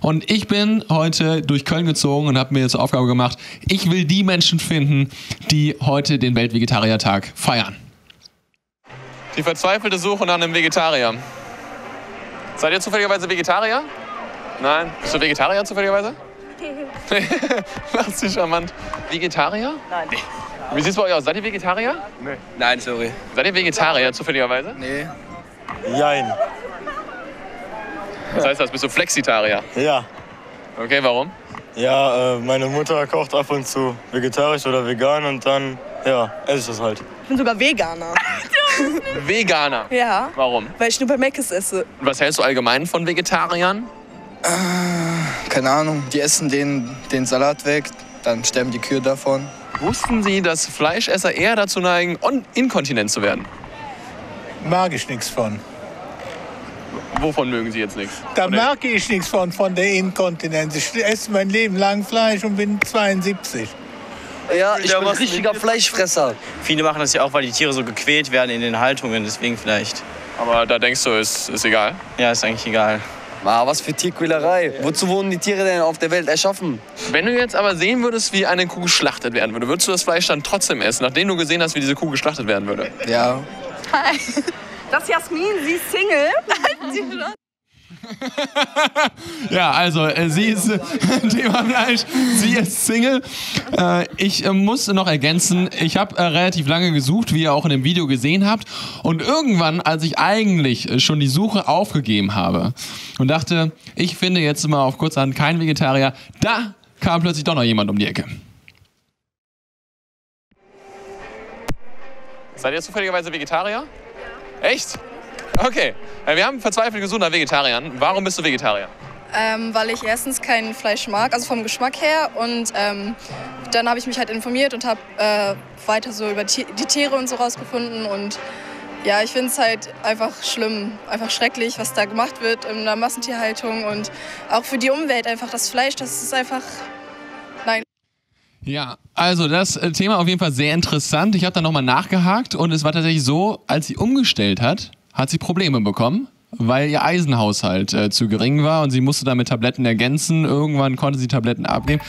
Und ich bin heute durch Köln gezogen und habe mir zur Aufgabe gemacht, ich will die Menschen finden, die heute den Weltvegetariertag feiern. Die verzweifelte Suche nach einem Vegetarier. Seid ihr zufälligerweise Vegetarier? Nein. Bist du Vegetarier zufälligerweise? Das ist charmant. Vegetarier? Nein. Wie sieht es bei euch aus? Seid ihr Vegetarier? Nee. Nein, sorry. Seid ihr Vegetarier zufälligerweise? Nee. Jein. Was heißt das? Bist du Flexitarier? Ja. Okay, warum? Ja, meine Mutter kocht ab und zu vegetarisch oder vegan und dann, ja, esse ich das halt. Ich bin sogar Veganer. Veganer? Ja. Warum? Weil ich nur bei Mc's esse. Und was hältst du allgemein von Vegetariern? Keine Ahnung. Die essen den Salat weg, dann sterben die Kühe davon. Wussten Sie, dass Fleischesser eher dazu neigen, inkontinent zu werden? Mag ich nichts von. Wovon mögen Sie jetzt nichts? Da mag ich nichts von der Inkontinenz. Ich esse mein Leben lang Fleisch und bin 72. Ja, ich bin ein richtiger Fleischfresser. Viele machen das ja auch, weil die Tiere so gequält werden in den Haltungen, deswegen vielleicht. Aber da denkst du, ist egal? Ja, ist eigentlich egal. Was für Tierquälerei. Wozu wurden die Tiere denn auf der Welt erschaffen? Wenn du jetzt aber sehen würdest, wie eine Kuh geschlachtet werden würde, würdest du das Fleisch dann trotzdem essen, nachdem du gesehen hast, wie diese Kuh geschlachtet werden würde? Ja. Hi. Das ist Jasmin, sie ist Single. Ja, also sie ist Thema Fleisch, sie ist Single. Ich muss noch ergänzen, ich habe relativ lange gesucht, wie ihr auch in dem Video gesehen habt. Und irgendwann, als ich eigentlich schon die Suche aufgegeben habe und dachte, ich finde jetzt mal auf kurzhand keinen Vegetarier, da kam plötzlich doch noch jemand um die Ecke. Seid ihr zufälligerweise Vegetarier? Ja. Echt? Okay. Wir haben verzweifelt gesucht nach Vegetariern. Warum bist du Vegetarier? Weil ich erstens kein Fleisch mag, also vom Geschmack her. Und dann habe ich mich halt informiert und habe weiter so über die Tiere und so rausgefunden. Und ja, ich finde es halt einfach schlimm, einfach schrecklich, was da gemacht wird in der Massentierhaltung. Und auch für die Umwelt einfach das Fleisch, das ist einfach... Nein. Ja, also das Thema auf jeden Fall sehr interessant. Ich habe da nochmal nachgehakt und es war tatsächlich so, als sie umgestellt hat, hat sie Probleme bekommen, weil ihr Eisenhaushalt zu gering war und sie musste dann mit Tabletten ergänzen. Irgendwann konnte sie Tabletten abnehmen.